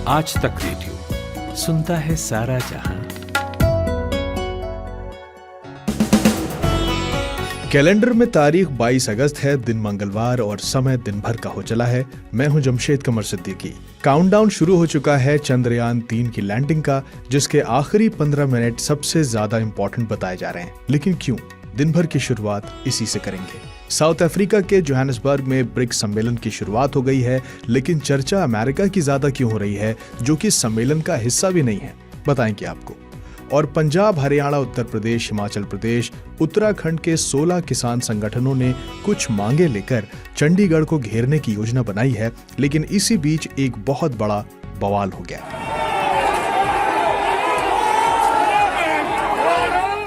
आज तक रेडियो सुनता है सारा जहां। कैलेंडर में तारीख 22 अगस्त है, दिन मंगलवार और समय दिन भर का हो चला है। मैं हूं जमशेद कमर सिद्दीकी। काउंटडाउन शुरू हो चुका है चंद्रयान 3 की लैंडिंग का, जिसके आखिरी 15 मिनट सबसे ज्यादा इंपॉर्टेंट बताए जा रहे हैं। लेकिन क्यों? दिन भर की शुरुआत इसी से करेंगे। साउथ अफ्रीका के जोहान्सबर्ग में ब्रिक्स सम्मेलन की शुरुआत हो गई है, लेकिन चर्चा अमेरिका की ज्यादा क्यों हो रही है, जो कि सम्मेलन का हिस्सा भी नहीं है, बताएंगे आपको। और पंजाब, हरियाणा, उत्तर प्रदेश, हिमाचल प्रदेश, उत्तराखंड के 16 किसान संगठनों ने कुछ मांगे लेकर चंडीगढ़ को घेरने की योजना बनाई है, लेकिन इसी बीच एक बहुत बड़ा बवाल हो गया।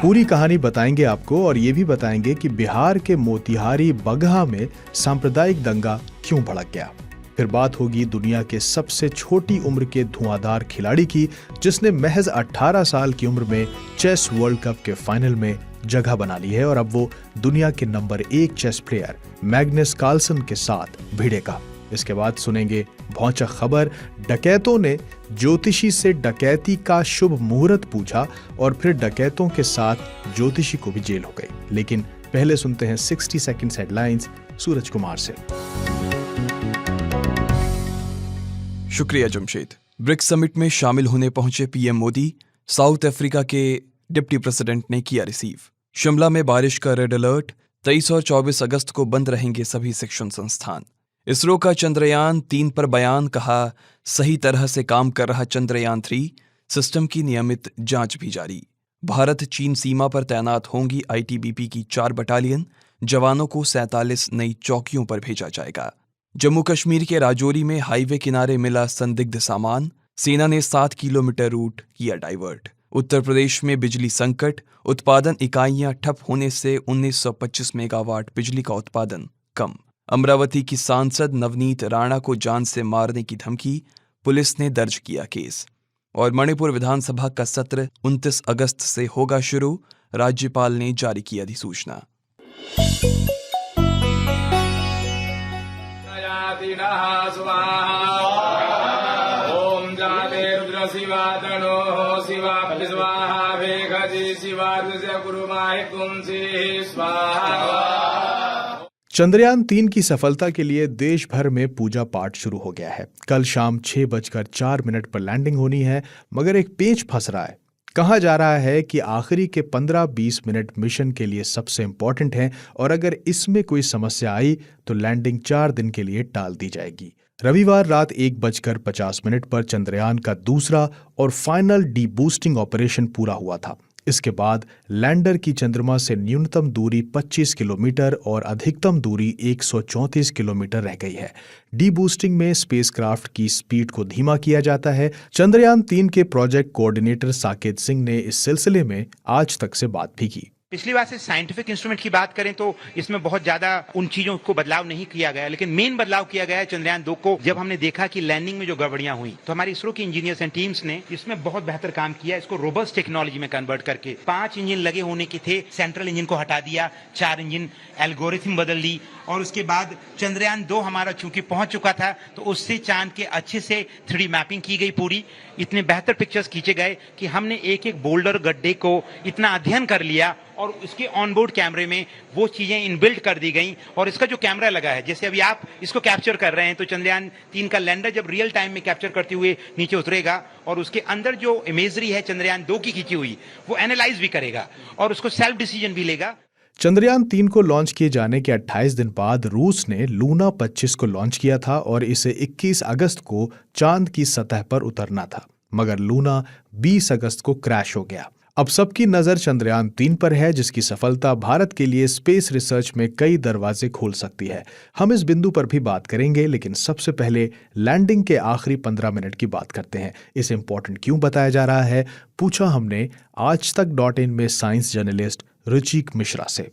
पूरी कहानी बताएंगे आपको और ये भी बताएंगे कि बिहार के मोतिहारी बगहा में सांप्रदायिक दंगा क्यों भड़क गया। फिर बात होगी दुनिया के सबसे छोटी उम्र के धुआंधार खिलाड़ी की, जिसने महज 18 साल की उम्र में चेस वर्ल्ड कप के फाइनल में जगह बना ली है और अब वो दुनिया के number 1 chess player Magnus Carlsen के साथ भिड़ेगा। इसके बाद सुनेंगे भौचक खबर, डकैतों ने ज्योतिषी से डकैती का शुभ मुहूर्त पूछा और फिर डकैतों के साथ ज्योतिषी को भी जेल हो गई। लेकिन पहले सुनते हैं 60 सेकंड्स हेडलाइंस सूरज कुमार से। शुक्रिया जमशेद। ब्रिक्स समिट में शामिल होने पहुंचे पीएम मोदी साउथ अफ्रीका के डिप्टी प्रेसिडेंट ने किया रिसीव। शिमला में बारिश का रेड अलर्ट, 23 और 24 अगस्त को बंद रहेंगे सभी शिक्षण संस्थान। इसरो का चंद्रयान 3 पर बयान, कहा सही तरह से काम कर रहा चंद्रयान 3, सिस्टम की नियमित जांच भी जारी। भारत चीन सीमा पर तैनात होंगी आईटीबीपी की 4 बटालियन, जवानों को 47 नई चौकियों पर भेजा जाएगा। जम्मू कश्मीर के राजौरी में हाईवे किनारे मिला संदिग्ध सामान, सेना ने 7 किलोमीटर रूट किया डाइवर्ट। उत्तर प्रदेश में बिजली संकट, उत्पादन इकाइयां ठप होने से 1925 मेगावाट बिजली का उत्पादन कम। अमरावती की सांसद नवनीत राणा को जान से मारने की धमकी, पुलिस ने दर्ज किया केस। और मणिपुर विधानसभा का सत्र 29 अगस्त से होगा शुरू, राज्यपाल ने जारी की अधिसूचना। ओम जाते रुद्र शिवा तनो शिवा स्वाहा भेखजी शिवा गुरुमाहि तुमसी स्वाहा। चंद्रयान 3 की सफलता के लिए देश भर में पूजा पाठ शुरू हो गया है। कल शाम 6:04 पर लैंडिंग होनी है, मगर एक पेच फंस रहा है। कहा जा रहा है कि आखिरी के 15-20 मिनट मिशन के लिए सबसे इंपॉर्टेंट हैं और अगर इसमें कोई समस्या आई तो लैंडिंग 4 दिन के लिए टाल दी जाएगी। रविवार रात 1:50 पर चंद्रयान का दूसरा और फाइनल डी-बूस्टिंग ऑपरेशन पूरा हुआ था। इसके बाद लैंडर की चंद्रमा से न्यूनतम दूरी 25 किलोमीटर और अधिकतम दूरी 134 किलोमीटर रह गई है। डी-बूस्टिंग में स्पेसक्राफ्ट की स्पीड को धीमा किया जाता है। चंद्रयान 3 के प्रोजेक्ट कोऑर्डिनेटर साकेत सिंह ने इस सिलसिले में आज तक से बात भी की। पिछली बार से साइंटिफिक इंस्ट्रूमेंट की बात करें तो इसमें बहुत ज्यादा उन चीजों को बदलाव नहीं किया गया, लेकिन मेन बदलाव किया गया है चंद्रयान 2 को। जब हमने देखा कि लैंडिंग में जो गड़बड़ियां हुई तो हमारी इसरो की इंजीनियर्स एंड टीम्स ने इसमें बहुत बेहतर काम किया, इसको रोबस्ट टेक्नोलॉजी में कन्वर्ट करके 5 इंजन लगे होने के थे, सेंट्रल इंजन को हटा दिया, 4 इंजन, एल्गोरिथम बदल दी और उसके बाद चंद्रयान 2 हमारा चूंकि पहुंच चुका था तो उससे चांद के अच्छे से 3D मैपिंग की गई पूरी। इतने बेहतर पिक्चर्स खींचे गए कि हमने एक एक बोल्डर गड्ढे को इतना अध्ययन कर लिया और उसके ऑनबोर्ड कैमरे में वो चीजें इनबिल्ट कर दी गई। और इसका जो कैमरा लगा है, जैसे अभी आप इसको कैप्चर कर रहे हैं तो चंद्रयान 3 का लैंडर जब रियल टाइम में कैप्चर करते हुए नीचे उतरेगा और उसके अंदर जो इमेजरी है चंद्रयान 2 की खींची हुई वो एनालाइज भी करेगा और उसको सेल्फ डिसीजन भी लेगा। चंद्रयान 3 को लॉन्च किए जाने के 28 दिन बाद रूस ने लूना 25 को लॉन्च किया था और इसे 21 अगस्त को चांद की सतह पर उतरना था, मगर लूना 20 अगस्त को क्रैश हो गया। अब सबकी नजर चंद्रयान 3 पर है, जिसकी सफलता भारत के लिए स्पेस रिसर्च में कई दरवाजे खोल सकती है। हम इस बिंदु पर भी बात करेंगे, लेकिन सबसे पहले लैंडिंग के आखिरी 15 मिनट की बात करते हैं। इसे इंपॉर्टेंट क्यों बताया जा रहा है, पूछा हमने आज तक.in में साइंस जर्नलिस्ट रुचिक मिश्रा से।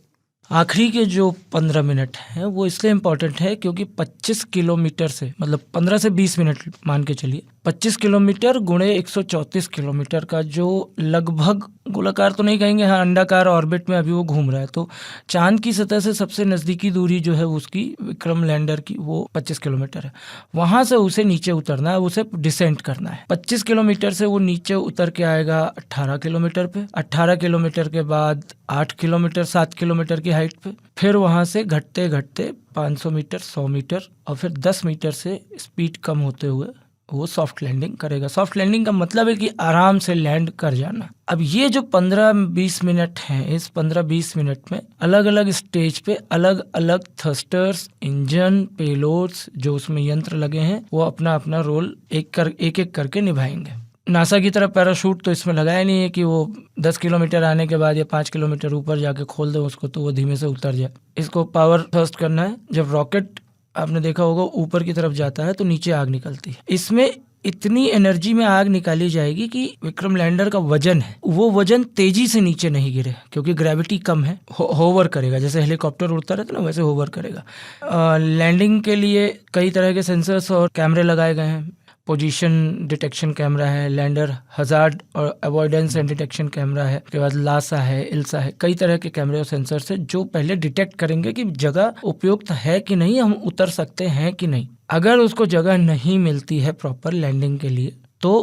आखिरी के जो 15 मिनट हैं वो इसलिए इम्पोर्टेंट है क्योंकि 25 किलोमीटर से, मतलब 15 से 20 मिनट मान के चलिए, 25 किलोमीटर गुणे 134 किलोमीटर का जो लगभग गोलाकार तो नहीं कहेंगे, हाँ अंडाकार ऑर्बिट में अभी वो घूम रहा है। तो चांद की सतह से सबसे नज़दीकी दूरी जो है उसकी विक्रम लैंडर की वो 25 किलोमीटर है। वहाँ से उसे नीचे उतरना है, उसे डिसेंट करना है। 25 किलोमीटर से वो नीचे उतर के आएगा 18 किलोमीटर पे। 18 किलोमीटर के बाद 8 किलोमीटर 7 किलोमीटर की हाइट पे, फिर वहाँ से घटते घटते 500 मीटर 100 मीटर और फिर 10 मीटर से स्पीड कम होते हुए वो सॉफ्ट लैंडिंग करेगा। सॉफ्ट लैंडिंग का मतलब है कि आराम से लैंड कर जाना। अब ये जो 15-20 मिनट हैं, इस 15-20 मिनट में अलग अलग स्टेज पे अलग अलग थ्रस्टर्स, इंजन, पेलोड्स जो उसमें यंत्र लगे हैं वो अपना अपना रोल एक एक करके निभाएंगे। नासा की तरफ पैराशूट तो इसमें लगाया नहीं है कि वो 10 किलोमीटर आने के बाद या 5 किलोमीटर ऊपर जाके खोल दे उसको तो वो धीमे से उतर जाए। इसको पावर थ्रस्ट करना है। जब रॉकेट आपने देखा होगा ऊपर की तरफ जाता है तो नीचे आग निकलती है। इसमें इतनी एनर्जी में आग निकाली जाएगी कि विक्रम लैंडर का वजन है वो वजन तेजी से नीचे नहीं गिरे, क्योंकि ग्रेविटी कम है। होवर करेगा, जैसे हेलीकॉप्टर उड़ता रहता है ना वैसे होवर करेगा। लैंडिंग के लिए कई तरह के सेंसर्स और कैमरे लगाए गए हैं। पोजीशन डिटेक्शन कैमरा है, लैंडर हजार्ड और अवॉइडेंस एंड डिटेक्शन कैमरा है, उसके बाद लासा है, इल्सा है, कई तरह के कैमरे और सेंसर से जो पहले डिटेक्ट करेंगे कि जगह उपयुक्त है कि नहीं, हम उतर सकते हैं कि नहीं। अगर उसको जगह नहीं मिलती है प्रॉपर लैंडिंग के लिए तो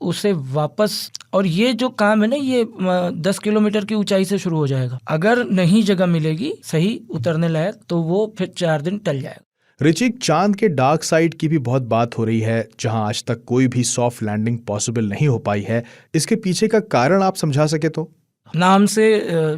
उसे वापस, और ये जो काम है ना ये 10 किलोमीटर की ऊंचाई से शुरू हो जाएगा। अगर नहीं जगह मिलेगी सही उतरने लायक तो वो फिर 4 दिन टल जाएगा। ऋचिक, चांद के डार्क साइड की भी बहुत बात हो रही है, जहां आज तक कोई भी सॉफ्ट लैंडिंग पॉसिबल नहीं हो पाई है। इसके पीछे का कारण आप समझा सके तो? नाम से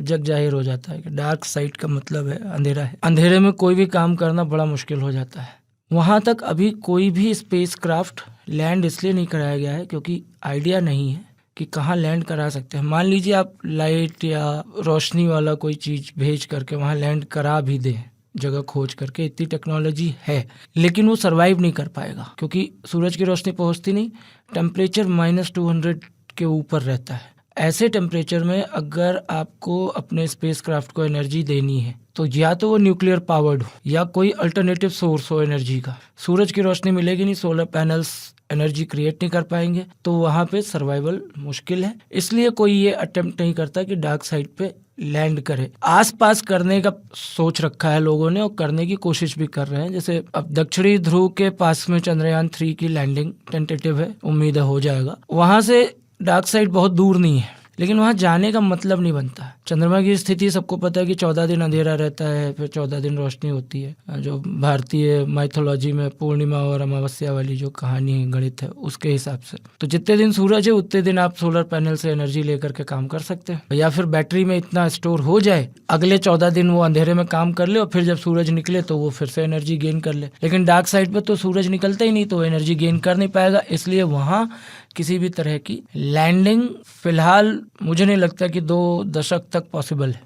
जग जाहिर हो जाता है कि डार्क साइड का मतलब है अंधेरा है। अंधेरे में कोई भी काम करना बड़ा मुश्किल हो जाता है। वहाँ तक अभी कोई भी स्पेसक्राफ्ट लैंड इसलिए नहीं कराया गया है क्योंकि आइडिया नहीं है कि कहाँ लैंड करा सकते हैं। मान लीजिए आप लाइट या रोशनी वाला कोई चीज़ भेज करके वहाँ लैंड करा भी दें, जगह खोज करके, इतनी टेक्नोलॉजी है, लेकिन वो सरवाइव नहीं कर पाएगा क्योंकि सूरज की रोशनी पहुंचती नहीं। टेम्परेचर -200 के ऊपर रहता है। ऐसे टेम्परेचर में अगर आपको अपने स्पेसक्राफ्ट को एनर्जी देनी है तो या तो वो न्यूक्लियर पावर्ड हो या कोई अल्टरनेटिव सोर्स हो एनर्जी का। सूरज की रोशनी मिलेगी नहीं, सोलर पैनल्स एनर्जी क्रिएट नहीं कर पाएंगे, तो वहाँ पे सर्वाइवल मुश्किल है। इसलिए कोई ये अटेम्प्ट नहीं करता कि डार्क साइड पे लैंड करे। आसपास करने का सोच रखा है लोगों ने और करने की कोशिश भी कर रहे हैं। जैसे अब दक्षिणी ध्रुव के पास में चंद्रयान 3 की लैंडिंग टेंटेटिव है, उम्मीद है हो जाएगा। वहाँ से डार्क साइड बहुत दूर नहीं है, लेकिन वहाँ जाने का मतलब नहीं बनता। चंद्रमा की स्थिति सबको पता है कि 14 दिन अंधेरा रहता है, फिर 14 दिन रोशनी होती है। जो भारतीय माइथोलॉजी में पूर्णिमा और अमावस्या वाली जो कहानी गणित है उसके हिसाब से, तो जितने दिन सूरज है उतने दिन आप सोलर पैनल से एनर्जी लेकर के काम कर सकते हैं, या फिर बैटरी में इतना स्टोर हो जाए अगले 14 दिन वो अंधेरे में काम कर ले और फिर जब सूरज निकले तो वो फिर से एनर्जी गेन कर ले। लेकिन डार्क साइड पर तो सूरज निकलता ही नहीं, तो एनर्जी गेन कर नहीं पाएगा। इसलिए वहाँ किसी भी तरह की लैंडिंग फिलहाल मुझे नहीं लगता कि 2 दशक तक पॉसिबल है।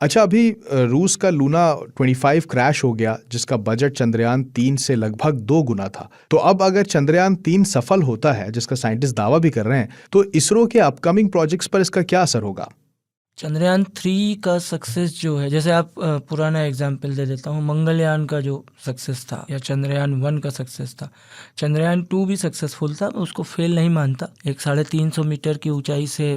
अच्छा, अभी रूस का लूना 25 क्रैश हो गया, जिसका बजट चंद्रयान 3 से लगभग 2 गुना था। तो अब अगर चंद्रयान 3 सफल होता है, जिसका साइंटिस्ट दावा भी कर रहे हैं, तो इसरो के अपकमिंग प्रोजेक्ट्स पर इसका क्या असर होगा? चंद्रयान 3 का सक्सेस जो है, जैसे आप पुराना एग्जाम्पल दे देता हूँ, मंगलयान का जो सक्सेस था या चंद्रयान 1 का सक्सेस था, चंद्रयान 2 भी सक्सेसफुल था। उसको फेल नहीं मानता। 350 मीटर की ऊंचाई से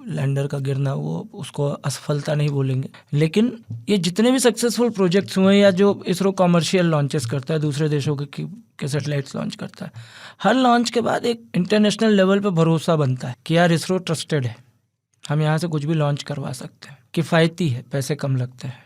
लैंडर का गिरना, वो उसको असफलता नहीं बोलेंगे। लेकिन ये जितने भी सक्सेसफुल प्रोजेक्ट्स हुए या जो इसरो कॉमर्शियल लॉन्चेस करता है, दूसरे देशों के सैटेलाइट्स लॉन्च करता है, हर लॉन्च के बाद एक इंटरनेशनल लेवल पर भरोसा बनता है कि यार इसरो ट्रस्टेड है, हम यहाँ से कुछ भी लॉन्च करवा सकते हैं, किफ़ायती है, पैसे कम लगते हैं।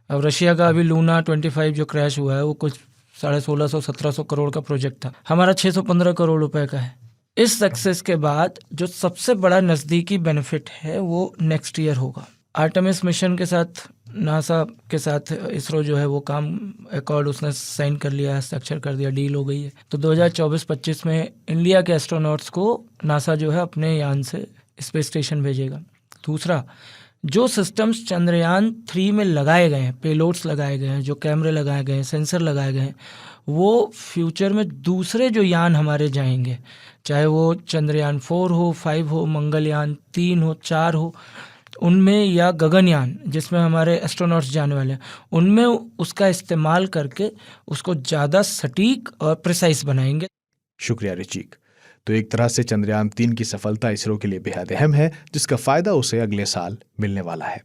अब रशिया का अभी लूना 25 जो क्रैश हुआ है वो कुछ 1650-1700 करोड़ का प्रोजेक्ट था, हमारा 615 करोड़ रुपए का है। इस सक्सेस के बाद जो सबसे बड़ा नज़दीकी बेनिफिट है वो नेक्स्ट ईयर होगा। आर्टेमिस मिशन के साथ, नासा के साथ इसरो जो है वो काम अकॉर्ड उसने साइन कर लिया, हस्ताक्षर कर दिया, डील हो गई है। तो 2024-25 में इंडिया के एस्ट्रोनॉट्स को नासा जो है अपने यान से स्पेस स्टेशन भेजेगा। दूसरा, जो सिस्टम्स चंद्रयान 3 में लगाए गए हैं, पेलोड्स लगाए गए हैं, जो कैमरे लगाए गए हैं, सेंसर लगाए गए हैं, वो फ्यूचर में दूसरे जो यान हमारे जाएंगे, चाहे वो चंद्रयान 4 हो, 5 हो, मंगलयान 3 हो, 4 हो, उनमें, या गगनयान जिसमें हमारे एस्ट्रोनॉट्स जाने वाले हैं, उनमें उसका इस्तेमाल करके उसको ज़्यादा सटीक और प्रिसाइज बनाएंगे। शुक्रिया ऋचिक। तो एक तरह से चंद्रयान 3 की सफलता इसरो के लिए बेहद अहम है, जिसका फायदा उसे अगले साल मिलने वाला है।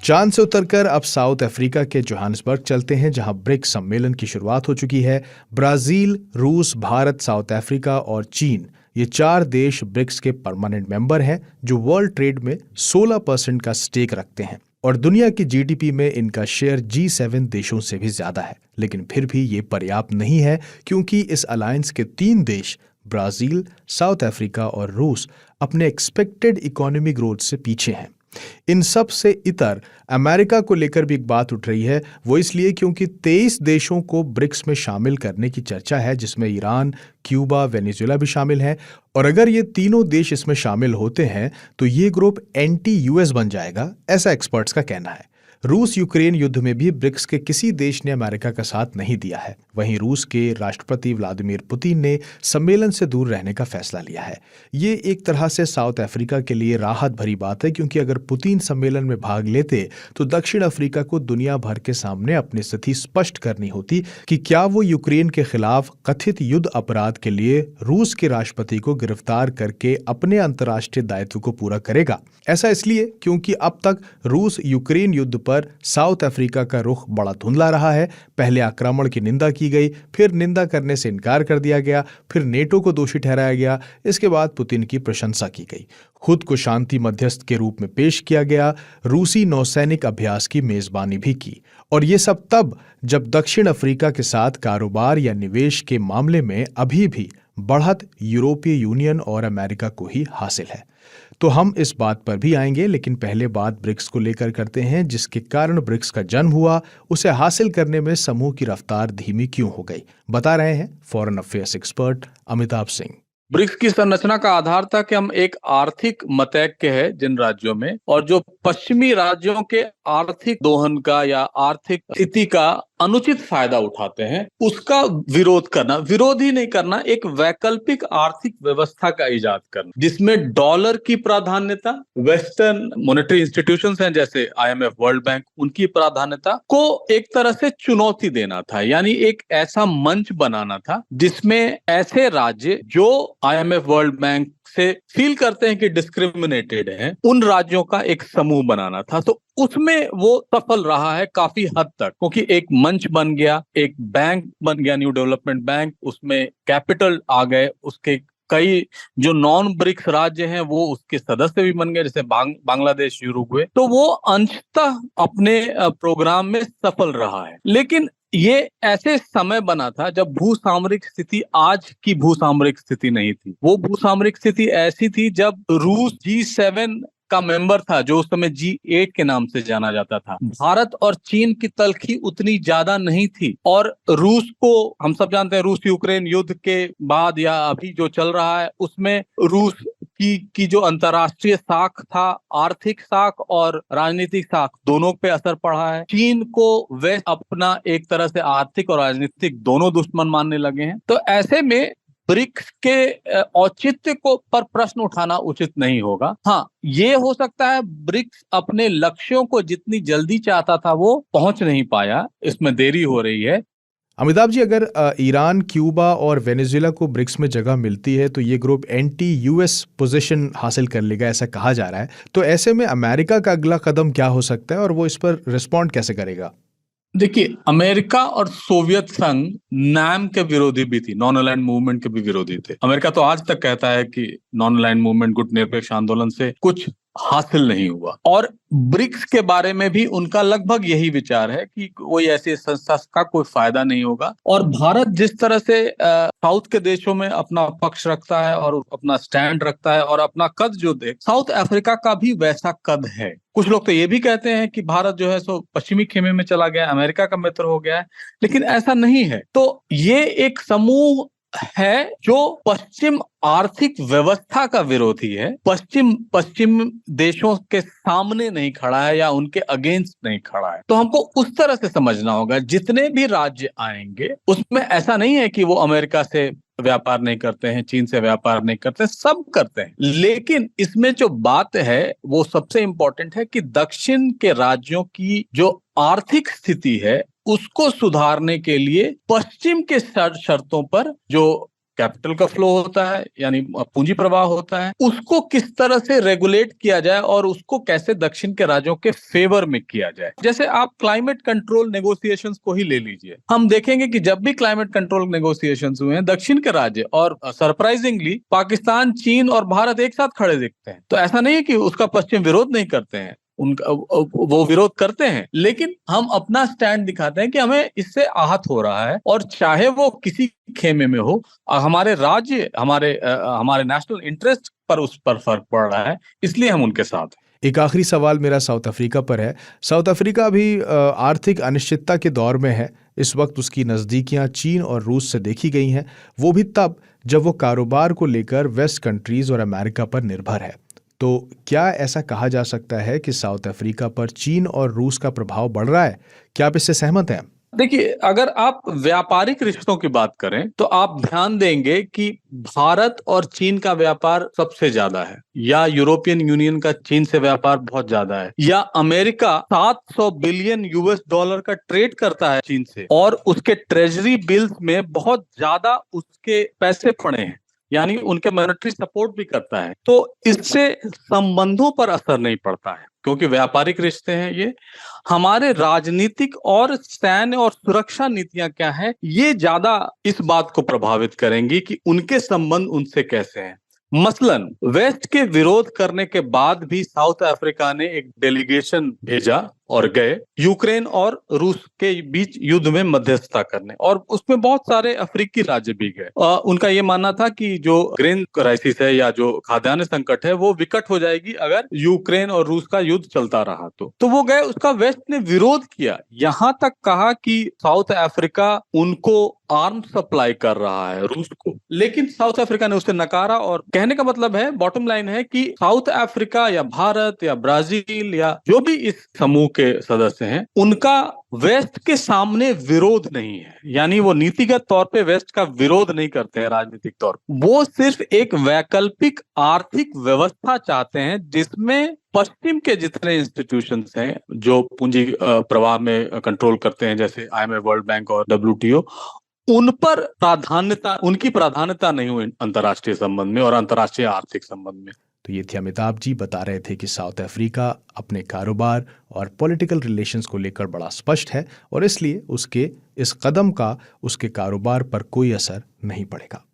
चांद से उतरकर अब साउथ अफ्रीका के जोहान्सबर्ग चलते हैं, जहां ब्रिक्स सम्मेलन की शुरुआत हो चुकी है। ब्राजील, रूस, भारत, साउथ अफ्रीका और चीन, ये 4 देश ब्रिक्स के परमानेंट मेंबर हैं, जो वर्ल्ड ट्रेड में 16% का स्टेक रखते हैं और दुनिया की जीडीपी में इनका शेयर G7 देशों से भी ज्यादा है। लेकिन फिर भी ये पर्याप्त नहीं है, क्योंकि इस अलायंस के 3 देश ब्राजील, साउथ अफ्रीका और रूस अपने एक्सपेक्टेड इकोनॉमिक ग्रोथ से पीछे हैं। इन सब से इतर अमेरिका को लेकर भी एक बात उठ रही है, वो इसलिए क्योंकि 23 देशों को ब्रिक्स में शामिल करने की चर्चा है, जिसमें ईरान, क्यूबा, वेनेजुएला भी शामिल हैं। और अगर ये तीनों देश इसमें शामिल होते हैं तो ये ग्रुप एंटी यूएस बन जाएगा, ऐसा एक्सपर्ट्स का कहना है। रूस यूक्रेन युद्ध में भी ब्रिक्स के किसी देश ने अमेरिका का साथ नहीं दिया है। वहीं रूस के राष्ट्रपति व्लादिमीर पुतिन ने सम्मेलन से दूर रहने का फैसला लिया है। ये एक तरह से साउथ अफ्रीका के लिए राहत भरी बात है, क्योंकि अगर पुतिन सम्मेलन में भाग लेते तो दक्षिण अफ्रीका को दुनिया भर के सामने अपनी स्थिति स्पष्ट करनी होती कि क्या वो यूक्रेन के खिलाफ कथित युद्ध अपराध के लिए रूस के राष्ट्रपति को गिरफ्तार करके अपने अंतर्राष्ट्रीय दायित्व को पूरा करेगा। ऐसा इसलिए क्योंकि अब तक रूस यूक्रेन युद्ध पर साउथ अफ्रीका का रुख बड़ा धुंधला रहा है। पहले आक्रमण की निंदा की गई, फिर निंदा करने से इनकार कर दिया गया, फिर नेटो को दोषी ठहराया गया, इसके बाद पुतिन की प्रशंसा की गई, खुद को शांति मध्यस्थ के रूप में पेश किया गया, रूसी नौसैनिक अभ्यास की मेजबानी भी की। और ये सब तब जब दक्षिण अफ्रीका के साथ कारोबार या निवेश के मामले में अभी भी बढ़त यूरोपीय यूनियन और अमेरिका को ही हासिल है। तो हम इस बात पर भी आएंगे, लेकिन पहले बात ब्रिक्स को लेकर करते हैं। जिसके कारण ब्रिक्स का जन्म हुआ, उसे हासिल करने में समूह की रफ्तार धीमी क्यों हो गई, बता रहे हैं foreign affairs expert Amitabh Singh. BRICS की संरचना का आधार था कि हम एक आर्थिक मतैक्य है जिन राज्यों में, और जो पश्चिमी राज्यों के आर्थिक दोहन का या आर्थिक स्थिति का अनुचित फायदा उठाते हैं, उसका विरोध करना, विरोध ही नहीं करना, एक वैकल्पिक आर्थिक व्यवस्था का इजाद करना, जिसमें डॉलर की प्राधान्यता, वेस्टर्न मॉनेटरी इंस्टीट्यूशंस हैं जैसे IMF, वर्ल्ड बैंक, उनकी प्राधान्यता को एक तरह से चुनौती देना था। यानी एक ऐसा मंच बनाना था जिसमें ऐसे राज्य जो IMF, वर्ल्ड बैंक से फील करते हैं कि डिस्क्रिमिनेटेड हैं, उन राज्यों का एक समूह बनाना था। तो उसमें वो सफल रहा है काफी हद तक, क्योंकि एक मंच बन गया, एक बैंक बन गया, न्यू डेवलपमेंट बैंक, उसमें कैपिटल आ गए, उसके कई जो नॉन ब्रिक्स राज्य हैं वो उसके सदस्य भी बन गए, जैसे बांग्लादेश, यूरुग्वे। तो वो अंशतः अपने प्रोग्राम में सफल रहा है। लेकिन ये ऐसे समय बना था जब भूसामरिक स्थिति आज की भूसामरिक स्थिति नहीं थी। वो भूसामरिक स्थिति ऐसी थी जब रूस G7 का मेंबर था, जो उस समय G8 के नाम से जाना जाता था। भारत और चीन की तलखी उतनी ज्यादा नहीं थी, और रूस को हम सब जानते हैं, रूस यूक्रेन युद्ध के बाद या अभी जो चल रहा है उसमें रूस की जो अंतर्राष्ट्रीय साख था, आर्थिक साख और राजनीतिक साख, दोनों पे असर पड़ा है। चीन को वे अपना एक तरह से आर्थिक और राजनीतिक दोनों दुश्मन मानने लगे हैं। तो ऐसे में ब्रिक्स के औचित्य को पर प्रश्न उठाना उचित नहीं होगा। हाँ, ये हो सकता है ब्रिक्स अपने लक्ष्यों को जितनी जल्दी चाहता था वो पहुंच नहीं पाया, इसमें देरी हो रही है। अमिताभ जी, अगर ईरान, क्यूबा और वेनेजुएला को ब्रिक्स में जगह मिलती है तो ये ग्रुप एंटी यूएस पोजीशन हासिल कर लेगा, ऐसा कहा जा रहा है। तो ऐसे में अमेरिका का अगला कदम क्या हो सकता है और वो इस पर रिस्पॉन्ड कैसे करेगा? देखिए, अमेरिका और सोवियत संघ नाम के विरोधी भी थी, नॉन अलाइंड मूवमेंट के भी विरोधी थे। अमेरिका तो आज तक कहता है कि नॉन अलाइंड मूवमेंट, गुट निरपेक्ष आंदोलन से कुछ हासिल नहीं हुआ। और ब्रिक्स के बारे में भी उनका लगभग यही विचार है कि कोई ऐसी संस्था का कोई फायदा नहीं होगा। और भारत जिस तरह से साउथ के देशों में अपना पक्ष रखता है और अपना स्टैंड रखता है और अपना कद जो दे, साउथ अफ्रीका का भी वैसा कद है। कुछ लोग तो ये भी कहते हैं कि भारत जो है सो पश्चिमी खेमे में चला गया, अमेरिका का मित्र हो गया है, लेकिन ऐसा नहीं है। तो ये एक समूह है जो पश्चिम आर्थिक व्यवस्था का विरोधी है, पश्चिम देशों के सामने नहीं खड़ा है या उनके अगेंस्ट नहीं खड़ा है। तो हमको उस तरह से समझना होगा, जितने भी राज्य आएंगे उसमें ऐसा नहीं है कि वो अमेरिका से व्यापार नहीं करते हैं, चीन से व्यापार नहीं करते हैं, सब करते हैं। लेकिन इसमें जो बात है वो सबसे इंपॉर्टेंट है कि दक्षिण के राज्यों की जो आर्थिक स्थिति है उसको सुधारने के लिए पश्चिम के शर्तों पर जो कैपिटल का फ्लो होता है यानी पूंजी प्रवाह होता है, उसको किस तरह से रेगुलेट किया जाए और उसको कैसे दक्षिण के राज्यों के फेवर में किया जाए। जैसे आप क्लाइमेट कंट्रोल नेगोशिएशंस को ही ले लीजिए, हम देखेंगे कि जब भी क्लाइमेट कंट्रोल नेगोशिएशंस हुए हैं, दक्षिण के राज्य और सरप्राइजिंगली पाकिस्तान, चीन और भारत एक साथ खड़े दिखते हैं। तो ऐसा नहीं है कि उसका पश्चिम विरोध नहीं करते हैं, उनका वो विरोध करते हैं, लेकिन हम अपना स्टैंड दिखाते हैं कि हमें इससे आहत हो रहा है, और चाहे वो किसी खेमे में हो, हमारे राज्य, हमारे नेशनल इंटरेस्ट पर उस पर फर्क पड़ रहा है, इसलिए हम उनके साथ हैं। एक आखिरी सवाल मेरा साउथ अफ्रीका पर है। साउथ अफ्रीका अभी आर्थिक अनिश्चितता के दौर में है। इस वक्त उसकी नज़दीकियां चीन और रूस से देखी गई हैं, वो भी तब जब वो कारोबार को लेकर वेस्ट कंट्रीज और अमेरिका पर निर्भर है। तो क्या ऐसा कहा जा सकता है कि साउथ अफ्रीका पर चीन और रूस का प्रभाव बढ़ रहा है? क्या आप इससे सहमत हैं? देखिए, अगर आप व्यापारिक रिश्तों की बात करें तो आप ध्यान देंगे कि भारत और चीन का व्यापार सबसे ज्यादा है, या यूरोपियन यूनियन का चीन से व्यापार बहुत ज्यादा है, या अमेरिका 700 बिलियन यूएस डॉलर का ट्रेड करता है चीन से, और उसके ट्रेजरी बिल्स में बहुत ज्यादा उसके पैसे पड़े हैं, यानी उनके मॉनेटरी सपोर्ट भी करता है। तो इससे संबंधों पर असर नहीं पड़ता है, क्योंकि व्यापारिक रिश्ते हैं ये। हमारे राजनीतिक और सैन्य और सुरक्षा नीतियां क्या है, ये ज्यादा इस बात को प्रभावित करेंगी कि उनके संबंध उनसे कैसे हैं। मसलन वेस्ट के विरोध करने के बाद भी साउथ अफ्रीका ने एक डेलीगेशन भेजा और गए यूक्रेन और रूस के बीच युद्ध में मध्यस्थता करने, और उसमें बहुत सारे अफ्रीकी राज्य भी गए। उनका ये मानना था कि जो ग्रेन क्राइसिस है या जो खाद्यान्न संकट है वो विकट हो जाएगी अगर यूक्रेन और रूस का युद्ध चलता रहा तो वो गए। उसका वेस्ट ने विरोध किया, यहाँ तक कहा कि साउथ अफ्रीका उनको आर्म सप्लाई कर रहा है रूस को, लेकिन साउथ अफ्रीका ने उसे नकारा। और कहने का मतलब है, बॉटम लाइन है कि साउथ अफ्रीका या भारत या ब्राजील या जो भी इस समूह के सदस्य हैं, उनका वेस्ट के सामने विरोध नहीं है, यानी वो नीतिगत तौर पे वेस्ट का विरोध नहीं करते हैं राजनीतिक तौर पर। वो सिर्फ एक वैकल्पिक आर्थिक व्यवस्था चाहते हैं जिसमें पश्चिम के जितने इंस्टीट्यूशंस हैं जो पूंजी प्रवाह में कंट्रोल करते हैं, जैसे IMF, वर्ल्ड बैंक और WTO, उन पर उनकी प्राधान्यता नहीं हुई अंतर्राष्ट्रीय संबंध में और अंतर्राष्ट्रीय आर्थिक संबंध में। तो ये थे अमिताभ जी, बता रहे थे कि साउथ अफ्रीका अपने कारोबार और पॉलिटिकल रिलेशंस को लेकर बड़ा स्पष्ट है और इसलिए उसके इस कदम का उसके कारोबार पर कोई असर नहीं पड़ेगा।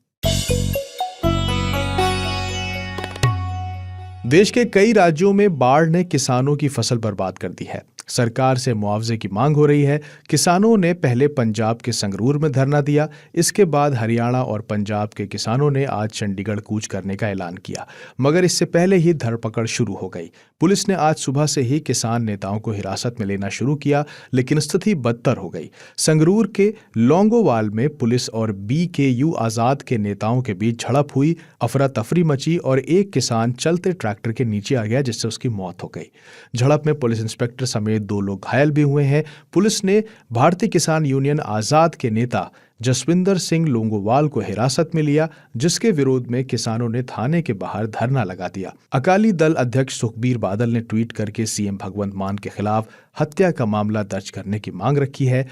देश के कई राज्यों में बाढ़ ने किसानों की फसल बर्बाद कर दी है। सरकार से मुआवजे की मांग हो रही है। किसानों ने पहले पंजाब के संगरूर में धरना दिया, इसके बाद हरियाणा और पंजाब के किसानों ने आज चंडीगढ़ कूच करने का ऐलान किया, मगर इससे पहले ही धरपकड़ शुरू हो गई। पुलिस ने आज सुबह से ही किसान नेताओं को हिरासत में लेना शुरू किया, लेकिन स्थिति बदतर हो गई। संगरूर के लौंगोवाल में पुलिस और BKU आजाद के नेताओं के बीच झड़प हुई, अफरा तफरी मची और एक किसान चलते ट्रैक्टर के नीचे आ गया, जिससे उसकी मौत हो गई। झड़प में पुलिस इंस्पेक्टर समेत 2 लोग घायल भी हुए हैं। पुलिस ने भारतीय किसान यूनियन आजाद के नेता जसविंदर सिंह लोंगोवाल को हिरासत में लिया, जिसके विरोध में किसानों ने थाने के बाहर धरना लगा दिया। अकाली दल अध्यक्ष सुखबीर बादल ने ट्वीट करके CM भगवंत मान के खिलाफ हत्या का मामला दर्ज करने की मांग रखी है।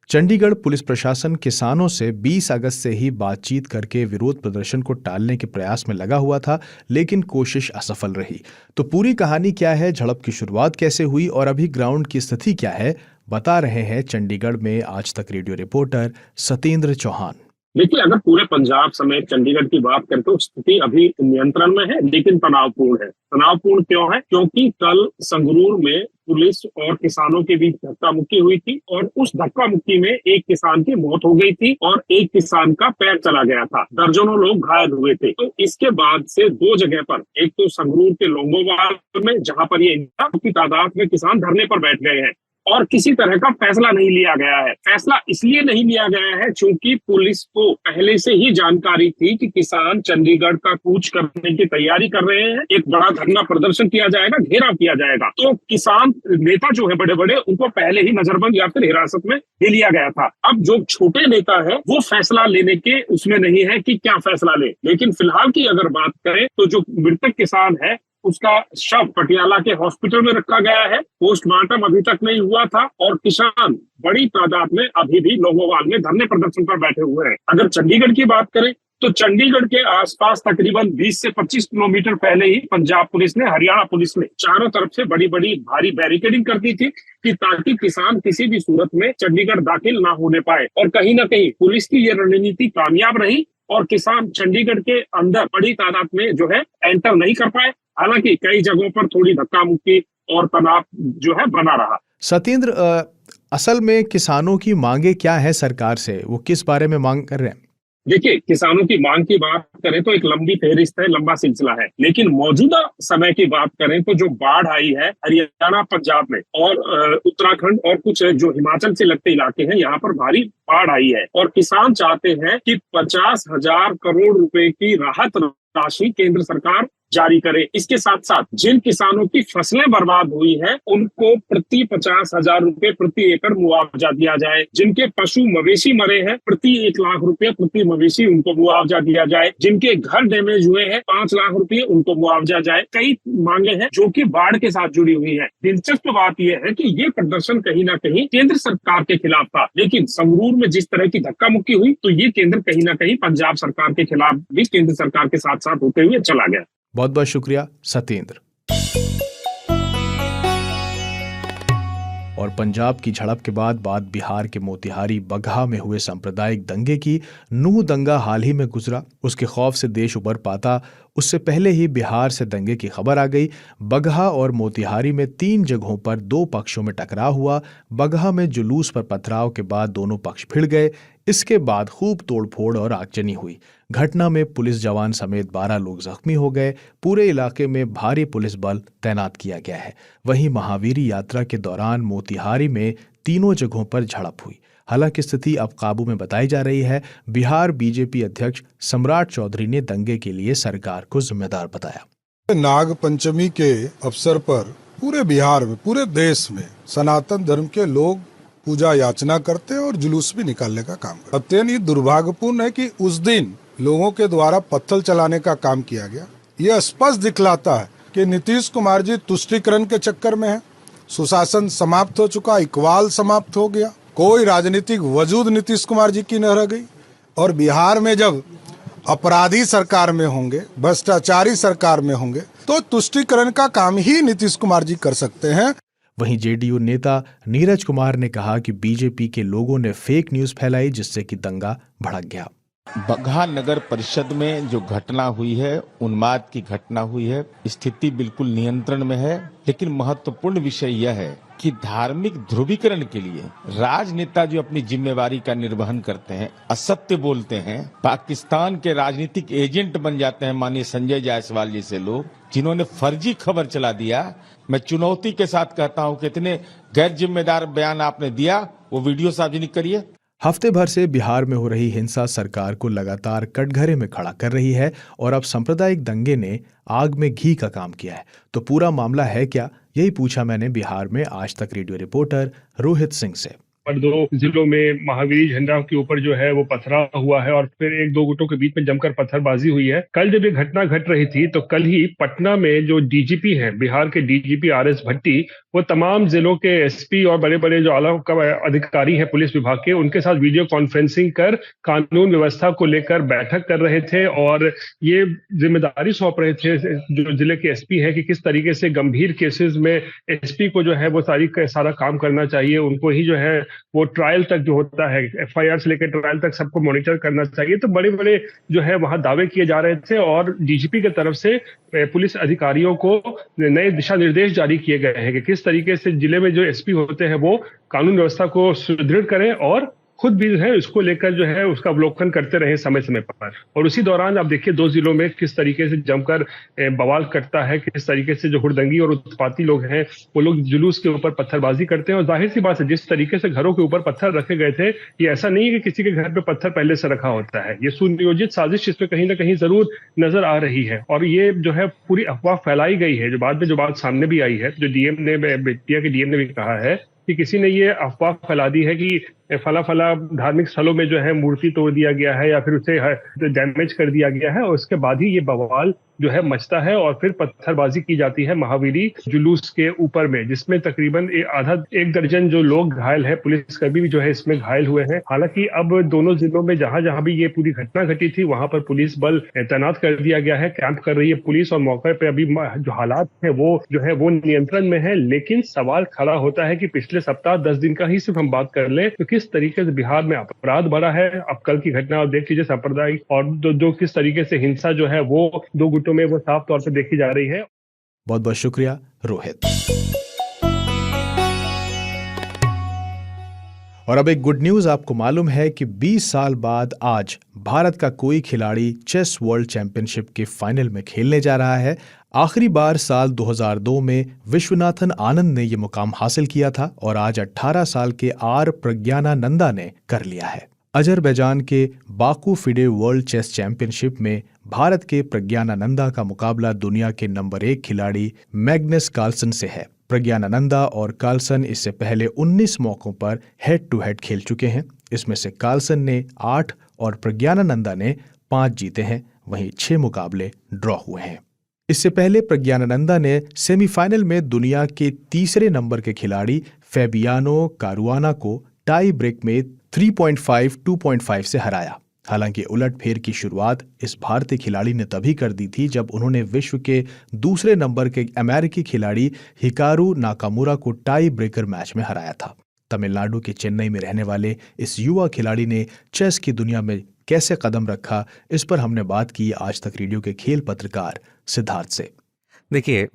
चंडीगढ़ पुलिस प्रशासन किसानों से 20 अगस्त से ही बातचीत करके विरोध प्रदर्शन को टालने के प्रयास में लगा हुआ था, लेकिन कोशिश असफल रही। तो पूरी कहानी क्या है, झड़प की शुरुआत कैसे हुई और अभी ग्राउंड की स्थिति क्या है, बता रहे हैं चंडीगढ़ में आज तक रेडियो रिपोर्टर सत्येंद्र चौहान। देखिए, अगर पूरे पंजाब समेत चंडीगढ़ की बात करें तो स्थिति अभी नियंत्रण में है, लेकिन तनावपूर्ण है। तनावपूर्ण क्यों है? क्योंकि कल संगरूर में पुलिस और किसानों के बीच धक्का मुक्की हुई थी और उस धक्का मुक्की में एक किसान की मौत हो गई थी और एक किसान का पैर चला गया था। दर्जनों लोग घायल हुए थे। तो इसके बाद से 2 जगह पर, एक तो संगरूर के लोंगोवाल में जहां पर ये की तादाद में किसान धरने पर बैठ गए हैं और किसी तरह का फैसला नहीं लिया गया है। फैसला इसलिए नहीं लिया गया है क्योंकि पुलिस को पहले से ही जानकारी थी कि किसान चंडीगढ़ का कूच करने की तैयारी कर रहे हैं, एक बड़ा धरना प्रदर्शन किया जाएगा, घेराव किया जाएगा। तो किसान नेता जो है बड़े बड़े, उनको पहले ही नजरबंद या फिर हिरासत में ले लिया गया था। अब जो छोटे नेता है वो फैसला लेने के उसमें नहीं है कि क्या फैसला ले। लेकिन फिलहाल की अगर बात करें तो जो मृतक किसान है उसका शव पटियाला के हॉस्पिटल में रखा गया है। पोस्टमार्टम अभी तक नहीं हुआ था और किसान बड़ी तादाद में अभी भी लोंगोवाल में धरने प्रदर्शन पर बैठे हुए हैं। अगर चंडीगढ़ की बात करें तो चंडीगढ़ के आसपास तकरीबन 20 से 25 किलोमीटर पहले ही पंजाब पुलिस ने, हरियाणा पुलिस ने चारों तरफ से बड़ी बड़ी भारी बैरिकेडिंग कर दी थी कि ताकि किसान किसी भी सूरत में चंडीगढ़ दाखिल ना होने पाए। और कहीं ना कहीं पुलिस की ये रणनीति कामयाब रही और किसान चंडीगढ़ के अंदर बड़ी तादाद में जो है एंटर नहीं कर पाए। हालांकि कई जगहों पर थोड़ी धक्का मुक्की और तनाव जो है बना रहा। सत्येंद्र, असल में किसानों की मांगे क्या है सरकार से, वो किस बारे में मांग कर रहे हैं? देखिए, किसानों की मांग की बात करें तो एक लंबी फहरिस्त है, लंबा सिलसिला है, लेकिन मौजूदा समय की बात करें तो जो बाढ़ आई है हरियाणा, पंजाब में और उत्तराखंड और कुछ जो हिमाचल से लगते इलाके हैं, यहाँ पर भारी बाढ़ आई है और किसान चाहते हैं कि 50,000 करोड़ रुपए की राहत राशि केंद्र सरकार जारी करे। इसके साथ साथ जिन किसानों की फसलें बर्बाद हुई है उनको प्रति 50,000 रुपए प्रति एकड़ मुआवजा दिया जाए। जिनके पशु मवेशी मरे हैं प्रति 1 लाख रुपए प्रति मवेशी उनको मुआवजा दिया जाए। जिनके घर डैमेज हुए हैं 5 लाख रुपए उनको मुआवजा जाए। कई मांगे हैं जो कि बाढ़ के साथ जुड़ी हुई है। दिलचस्प बात यह है कि ये प्रदर्शन कहीं ना कहीं केंद्र सरकार के खिलाफ था, लेकिन संगरूर में जिस तरह की धक्का मुक्की हुई तो ये केंद्र कहीं ना कहीं पंजाब सरकार के खिलाफ भी केंद्र सरकार के साथ साथ होते हुए चला गया। बहुत बहुत शुक्रिया सत्येंद्र। और पंजाब की झड़प के बाद बात बिहार के मोतिहारी बगहा में हुए सांप्रदायिक दंगे की। नूह दंगा हाल ही में गुजरा, उसके खौफ से देश उबर पाता, उससे पहले ही बिहार से दंगे की खबर आ गई। बगहा और मोतिहारी में 3 जगहों पर 2 पक्षों में टकराव हुआ। बगहा में जुलूस पर पथराव के बाद दोनों पक्ष भिड़ गए। इसके बाद खूब तोड़फोड़ और आगजनी हुई। घटना में पुलिस जवान समेत 12 लोग जख्मी हो गए। पूरे इलाके में भारी पुलिस बल तैनात किया गया है। वहीं महावीरी यात्रा के दौरान मोतिहारी में 3 जगहों पर झड़प हुई। हालांकि स्थिति अब काबू में बताई जा रही है। बिहार बीजेपी अध्यक्ष सम्राट चौधरी ने दंगे के लिए सरकार को जिम्मेदार बताया। नाग पंचमी के अवसर पर पूरे बिहार में, पूरे देश में सनातन धर्म के लोग पूजा याचना करते हैं और जुलूस भी निकालने का काम करते हैं। अत्यंत ही दुर्भाग्यपूर्ण है कि उस दिन लोगों के द्वारा पत्थर चलाने का काम किया गया। यह स्पष्ट दिखलाता है कि नीतीश कुमार जी तुष्टीकरण के चक्कर में है। सुशासन समाप्त हो चुका, इकबाल समाप्त हो गया, कोई राजनीतिक वजूद नीतीश कुमार जी की न रह गई। और बिहार में जब अपराधी सरकार में होंगे, भ्रष्टाचारी सरकार में होंगे, तो तुष्टीकरण का काम ही नीतीश कुमार जी कर सकते हैं। वहीं जेडीयू नेता नीरज कुमार ने कहा कि बीजेपी के लोगों ने फेक न्यूज फैलाई जिससे कि दंगा भड़क गया। बगहा नगर परिषद में जो घटना हुई है, उन्माद की घटना हुई है, स्थिति बिल्कुल नियंत्रण में है। लेकिन महत्वपूर्ण विषय यह है कि धार्मिक ध्रुवीकरण के लिए राजनेता जो अपनी जिम्मेवारी का निर्वहन करते हैं, असत्य बोलते हैं, पाकिस्तान के राजनीतिक एजेंट बन जाते हैं। माननीय संजय जायसवाल जैसे लोग जिन्होंने फर्जी खबर चला दिया। मैं चुनौती के साथ कहता हूं कि इतने गैर जिम्मेदार बयान आपने दिया, वो वीडियो सार्वजनिक करिए। हफ्ते भर से बिहार में हो रही हिंसा सरकार को लगातार कटघरे में खड़ा कर रही है और अब सांप्रदायिक दंगे ने आग में घी का काम किया है। तो पूरा मामला है क्या, यही पूछा मैंने बिहार में आज तक रेडियो रिपोर्टर रोहित सिंह से। और 2 जिलों में महावीरी झंडा के ऊपर जो है वो पथराव हुआ है और फिर 1-2 गुटों के बीच में जमकर पत्थरबाजी हुई है। कल जब ये घटना घट रही थी तो कल ही पटना में जो डीजीपी हैं, बिहार के डीजीपी आरएस भट्टी, वो तमाम जिलों के एसपी और बड़े बड़े जो आला अधिकारी हैं पुलिस विभाग के, उनके साथ वीडियो कॉन्फ्रेंसिंग कर कानून व्यवस्था को लेकर बैठक कर रहे थे और ये जिम्मेदारी सौंप रहे थे जो जिले के एसपी हैं कि किस तरीके से गंभीर केसेस में एसपी को जो है वो सारा काम करना चाहिए। उनको ही जो है वो ट्रायल तक जो होता है, एफआईआर से लेकर ट्रायल तक सबको मॉनिटर करना चाहिए। तो बड़े बड़े जो है वहां दावे किए जा रहे थे और डीजीपी की तरफ से पुलिस अधिकारियों को नए दिशा निर्देश जारी किए गए हैं कि किस तरीके से जिले में जो एसपी होते हैं वो कानून व्यवस्था को सुदृढ़ करें और खुद भी जो है उसको लेकर जो है उसका अवलोकन करते रहे समय समय पर। और उसी दौरान आप देखिए 2 जिलों में किस तरीके से जमकर बवाल करता है, किस तरीके से जो हुड़दंगी और उत्पाती लोग हैं वो लोग जुलूस के ऊपर पत्थरबाजी करते हैं। और जाहिर सी बात है जिस तरीके से घरों के ऊपर पत्थर रखे गए थे, ये ऐसा नहीं है कि किसी के घर पे पत्थर पहले से रखा होता है। ये सुनियोजित साजिश इसमें कहीं ना कहीं जरूर नजर आ रही है और ये जो है पूरी अफवाह फैलाई गई है। जो बाद में जो बात सामने भी आई है, जो डीएम ने भी कहा है कि किसी ने ये अफवाह फैला दी है कि फला धार्मिक स्थलों में जो है मूर्ति तोड़ दिया गया है या फिर उसे डैमेज कर दिया गया है और उसके बाद ही ये बवाल जो है मचता है और फिर पत्थरबाजी की जाती है महावीरी जुलूस के ऊपर में, जिसमें तकरीबन एक दर्जन जो लोग घायल है, पुलिसकर्मी भी जो है इसमें घायल हुए हैं। हालांकि अब दोनों जिलों में जहां जहां भी ये पूरी घटना घटी थी वहां पर पुलिस बल तैनात कर दिया गया है, कैंप कर रही है पुलिस, और मौके पे अभी जो हालात है वो नियंत्रण में है। लेकिन सवाल खड़ा होता है कि पिछले सप्ताह 10 दिन का ही सिर्फ हम बात कर लें तो किस तरीके से बिहार में अपराध बढ़ा है। अब कल की घटना और देख लीजिए, सांप्रदायिक और जो किस तरीके से हिंसा जो है वो दो गुटों में वो साफ तौर पर देखी जा रही है। बहुत बहुत शुक्रिया रोहित। और अब एक गुड न्यूज, आपको मालूम है कि 20 साल बाद आज भारत का कोई खिलाड़ी चेस वर्ल्ड चैंपियनशिप के फाइनल में खेलने जा रहा है। आखिरी बार साल 2002 में विश्वनाथन आनंद ने यह मुकाम हासिल किया था और आज 18 साल के आर प्रज्ञानानंदा ने कर लिया है। अजरबैजान के Baku FIDE world chess championship में भारत के प्रज्ञानानंदा का मुकाबला दुनिया के नंबर 1 खिलाड़ी मैग्नस कार्लसन से है। प्रज्ञानानंदा और कार्लसन इससे पहले 19 मौकों पर हेड टू हेड खेल चुके हैं। इसमें से कार्लसन ने 8 और प्रज्ञानानंदा ने 5 जीते हैं, वहीं 6 मुकाबले ड्रॉ हुए हैं। इससे पहले प्रज्ञानानंदा ने सेमीफाइनल में दुनिया के तीसरे नंबर के खिलाड़ी फैबियानो कारुआना को टाई ब्रेक में 3.5, 2.5 से हराया। हालांकि उलटफेर की शुरुआत इस भारतीय खिलाड़ी ने तभी कर दी थी जब उन्होंने विश्व के दूसरे नंबर के अमेरिकी खिलाड़ी हिकारू नाकामुरा को टाई ब्रेकर मैच में हराया था। तमिलनाडु के चेन्नई में रहने वाले इस युवा खिलाड़ी ने चेस की दुनिया में कैसे कदम रखा, इस पर हमने बात की आज तक रेडियो के खेल पत्रकार सिद्धार्थ से। देखिए,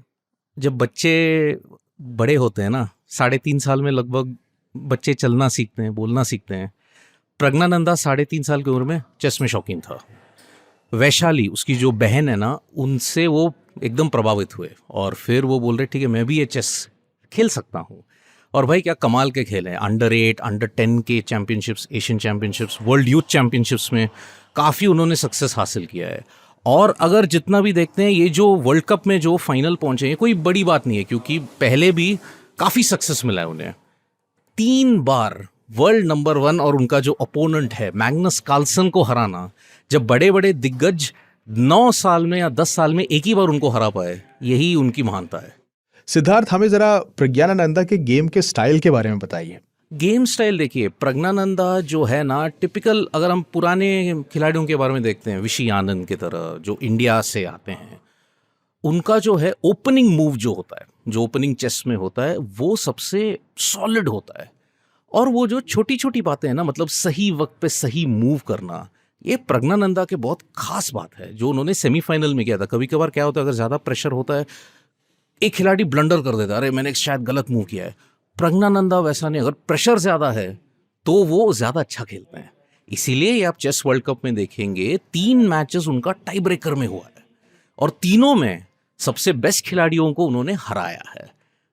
जब बच्चे बड़े होते हैं ना, 3.5 साल में लगभग बच्चे चलना सीखते हैं, बोलना सीखते हैं। प्रज्ञानंदा 3.5 साल की उम्र में चेस में शौकीन था। वैशाली, उसकी जो बहन है ना, उनसे वो एकदम प्रभावित हुए और फिर वो बोल रहे ठीक है मैं भी ये चेस खेल सकता हूँ। और भाई क्या कमाल के खेल हैं। अंडर 8, अंडर 10 के championships, Asian championships, world youth championships में काफ़ी उन्होंने सक्सेस हासिल किया है। और अगर जितना भी देखते हैं, ये जो वर्ल्ड कप में जो फाइनल पहुंचे हैं कोई बड़ी बात नहीं है, क्योंकि पहले भी काफ़ी सक्सेस मिला है उन्हें। 3 बार वर्ल्ड नंबर 1 और उनका जो अपोनेंट है मैग्नस कार्लसन को हराना, जब बड़े बड़े दिग्गज 9 साल में या 10 साल में एक ही बार उनको हरा पाए, यही उनकी महानता है। सिद्धार्थ, हमें जरा प्रज्ञानानंदा के गेम के स्टाइल के बारे में बताइए। गेम स्टाइल देखिए, प्रज्ञानंदा जो है ना, टिपिकल अगर हम पुराने खिलाड़ियों के बारे में देखते हैं, विशी आनंद की तरह जो इंडिया से आते हैं, उनका जो है ओपनिंग मूव जो होता है, जो ओपनिंग चेस में होता है, वो सबसे सॉलिड होता है। और वो जो छोटी छोटी बातें हैं ना, मतलब सही वक्त पे सही मूव करना, ये प्रज्ञानंदा के बहुत खास बात है जो उन्होंने सेमीफाइनल में किया था। कभी कभार क्या होता है, अगर ज़्यादा प्रेशर होता है, एक खिलाड़ी ब्लंडर कर देता है, अरे मैंने शायद गलत मूव किया है। प्रज्ञानंदा वैसा नहीं, अगर प्रेशर ज़्यादा है तो वो ज़्यादा अच्छा खेलते हैं। इसीलिए आप चेस वर्ल्ड कप में देखेंगे 3 मैचेस उनका टाई ब्रेकर में हुआ है और तीनों में सबसे बेस्ट खिलाड़ियों को उन्होंने हराया है।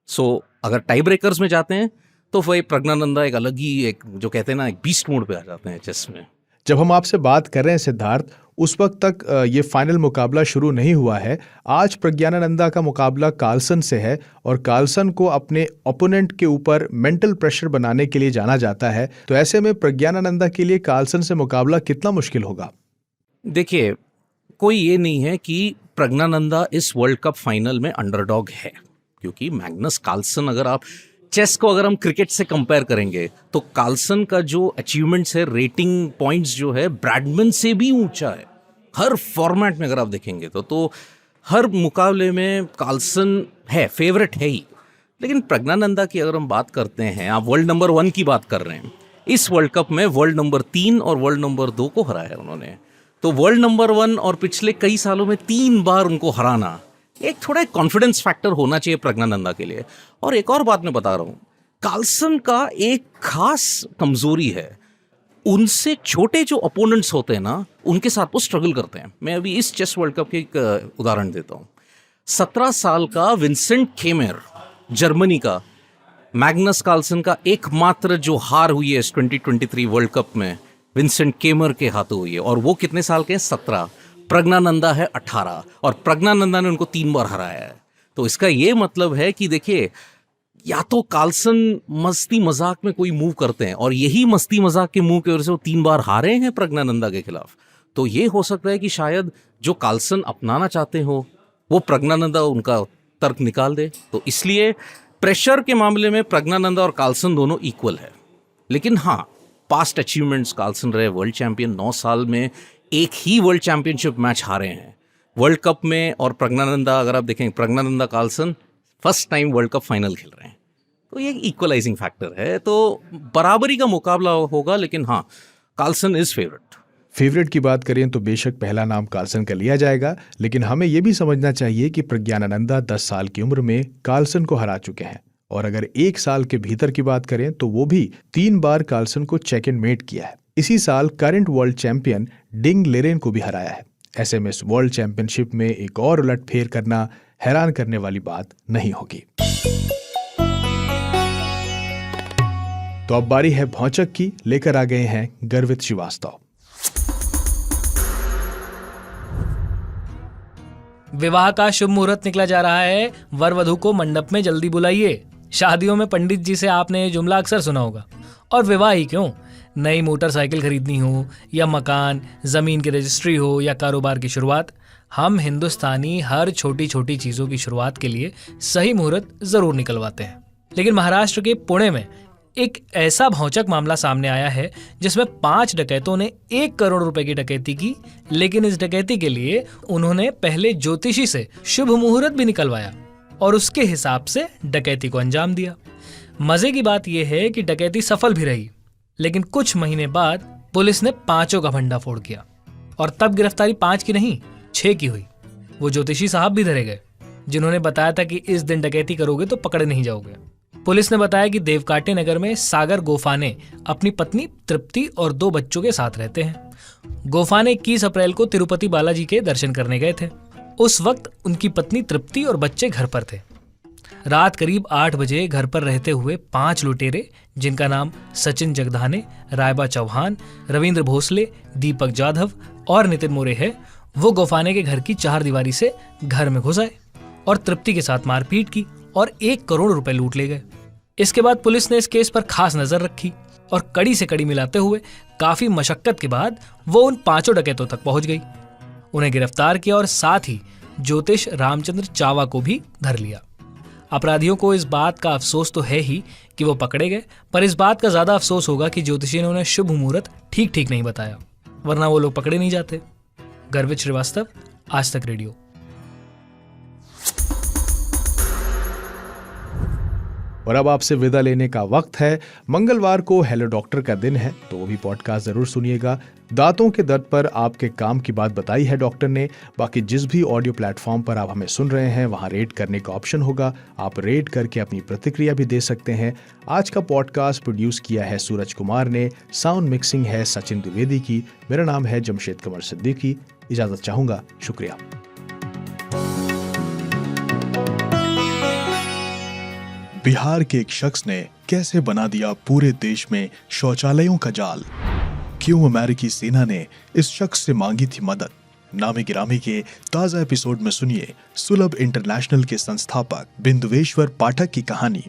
सो अगर टाई ब्रेकर्स में जाते हैं तो वही प्रज्ञानंदा एक अलग ही, एक जो कहते हैं ना, एक बीस्ट मोड पे आ जाते हैं चेस में। जब हम आपसे बात कर रहे हैं सिद्धार्थ, उस वक्त तक ये फाइनल मुकाबला शुरू नहीं हुआ है। आज प्रज्ञानानंदा का मुकाबला कार्लसन से है और कार्लसन को अपने ओपोनेंट के ऊपर मेंटल प्रेशर बनाने के लिए जाना जाता है। तो ऐसे में प्रज्ञानानंदा के लिए कार्लसन से मुकाबला कितना मुश्किल होगा? देखिए, कोई ये नहीं है कि प्रज्ञानंदा इस वर्ल्ड कप फाइनल में अंडरडॉग है, क्योंकि मैग्नस कार्लसन, अगर आप चेस को अगर हम क्रिकेट से कंपेयर करेंगे तो कार्लसन का जो अचीवमेंट्स है, रेटिंग पॉइंट्स जो है, ब्रैडमैन से भी ऊंचा है हर फॉर्मेट में। अगर आप देखेंगे तो हर मुकाबले में कार्लसन है, फेवरेट है ही। लेकिन प्रज्ञानंदा की अगर हम बात करते हैं, आप वर्ल्ड नंबर 1 की बात कर रहे हैं, इस वर्ल्ड कप में वर्ल्ड नंबर 3 और वर्ल्ड नंबर 2 को हराया है उन्होंने। तो वर्ल्ड नंबर 1 और पिछले कई सालों में 3 बार उनको हराना, एक थोड़ा कॉन्फिडेंस फैक्टर होना चाहिए प्रज्ञानंदा के लिए। और एक और बात मैं बता रहा हूँ, कार्लसन का एक खास कमजोरी है, उनसे छोटे जो अपोनेंट्स होते हैं ना, उनके साथ वो स्ट्रगल करते हैं। मैं अभी इस चेस वर्ल्ड कप के एक उदाहरण देता हूँ। 17 साल का विंसेंट केमर, जर्मनी का, मैग्नस कार्लसन का एकमात्र जो हार हुई है इस 2023 वर्ल्ड कप में, विंसेंट केमर के हाथों हुई है। और वो कितने साल के हैं? 17। प्रज्ञानंदा है 18 और प्रज्ञानंदा ने उनको 3 बार हराया है। तो इसका ये मतलब है कि देखिए, या तो कार्लसन मस्ती मजाक में कोई मूव करते हैं और यही मस्ती मजाक के मूव की वजह से वो 3 बार हारे हैं प्रज्ञानंदा के खिलाफ। तो ये हो सकता है कि शायद जो कार्लसन अपनाना चाहते हो वो प्रज्ञानंदा उनका तर्क निकाल दे। तो इसलिए प्रेशर के मामले में प्रज्ञानंदा और कार्लसन दोनों इक्वल है। लेकिन हाँ, पास्ट अचीवमेंट्स, कार्लसन रहे वर्ल्ड चैंपियन, 9 साल में एक ही वर्ल्ड चैंपियनशिप मैच हारे हैं वर्ल्ड कप में। और प्रज्ञानंदा, अगर आप देखें, Praggnanandhaa Carlsen first time world cup final खेल रहे हैं, तो ये इक्वलाइजिंग फैक्टर है। तो बराबरी का मुकाबला होगा, लेकिन हाँ, कार्लसन इज फेवरेट की बात करें तो बेशक पहला नाम कार्लसन का लिया जाएगा, लेकिन हमें यह भी समझना चाहिए कि प्रज्ञानंदा 10 साल की उम्र में कार्लसन को हरा चुके हैं। और अगर 1 साल के भीतर की बात करें तो वो भी 3 बार कार्लसन को चेक एंड मेट किया है। इसी साल करंट वर्ल्ड चैंपियन डिंग लेरेन को भी हराया है। ऐसे में इस वर्ल्ड चैंपियनशिप में एक और उलटफेर करना हैरान करने वाली बात नहीं होगी। तो अब बारी है भौचक की, लेकर आ गए हैं गर्वित श्रीवास्तव। विवाह का शुभ मुहूर्त निकला जा रहा है, वर वधू को मंडप में जल्दी बुलाइए। शादियों में पंडित जी से आपने ये जुमला अक्सर सुना होगा। और विवाह ही क्यों, नई मोटरसाइकिल खरीदनी हो या मकान, जमीन की रजिस्ट्री हो या कारोबार की शुरुआत, हम हिंदुस्तानी हर छोटी छोटी चीजों की शुरुआत के लिए सही मुहूर्त जरूर निकलवाते हैं। लेकिन महाराष्ट्र के पुणे में एक ऐसा भौचक मामला सामने आया है जिसमें 5 डकैतों ने 1 करोड़ रुपए की डकैती की। लेकिन इस डकैती के लिए उन्होंने पहले ज्योतिषी से शुभ मुहूर्त भी निकलवाया और उसके हिसाब से डकैती को अंजाम दिया। मजे की बात यह है कि डकैती सफल भी रही, लेकिन कुछ महीने बाद पुलिस ने 5 का भंडा फोड़ किया और तब गिरफ्तारी 5 की नहीं 6 की हुई। वो ज्योतिषी साहब भी धरे गए जिन्होंने बताया था कि इस दिन डकैती करोगे तो पकड़े नहीं जाओगे। पुलिस ने बताया कि देवकाटे नगर में सागर गोफाने अपनी पत्नी तृप्ति और 2 बच्चों के साथ रहते हैं। गोफाने 21 अप्रैल को तिरुपति बालाजी के दर्शन करने गए थे। उस वक्त उनकी पत्नी तृप्ति और बच्चे घर पर थे। रात करीब 8 बजे घर पर रहते हुए 5 लुटेरे, जिनका नाम सचिन जगधाने, रायबा चौहान, रविंद्र भोसले, दीपक जाधव और नितिन मोरे है, वो गोफाने के घर की 4 दीवारी से घर में घुस आए और तृप्ति के साथ मारपीट की और 1 करोड़ रुपए लूट ले गए। इसके बाद पुलिस ने इस केस पर खास नजर रखी और कड़ी से कड़ी मिलाते हुए काफी मशक्कत के बाद वो उन 5 डकैतों तक पहुंच गई। उन्हें गिरफ्तार किया और साथ ही ज्योतिष रामचंद्र चावा को भी धर लिया। अपराधियों को इस बात का अफसोस तो है ही कि वो पकड़े गए, पर इस बात का ज्यादा अफसोस होगा कि ज्योतिषी ने उन्हें शुभ मुहूर्त ठीक नहीं बताया, वरना वो लोग पकड़े नहीं जाते। गर्वित श्रीवास्तव, आज तक रेडियो। और अब आपसे विदा लेने का वक्त है। मंगलवार को हेलो डॉक्टर का दिन है, तो वो भी पॉडकास्ट जरूर सुनिएगा। दांतों के दर्द पर आपके काम की बात बताई है डॉक्टर ने। बाकी जिस भी ऑडियो प्लेटफॉर्म पर आप हमें सुन रहे हैं वहां रेट करने का ऑप्शन होगा, आप रेट करके अपनी प्रतिक्रिया भी दे सकते हैं। आज का पॉडकास्ट प्रोड्यूस किया है सूरज कुमार ने, साउंड मिक्सिंग है सचिन द्विवेदी की। मेरा नाम है जमशेद कमर सिद्दीकी। इजाजत चाहूंगा, शुक्रिया। बिहार के एक शख्स ने कैसे बना दिया पूरे देश में शौचालयों का जाल? क्यों अमेरिकी सेना ने इस शख्स से मांगी थी मदद? नामी गिरामी के ताजा एपिसोड में सुनिए सुलभ इंटरनेशनल के संस्थापक बिंदुवेश्वर पाठक की कहानी।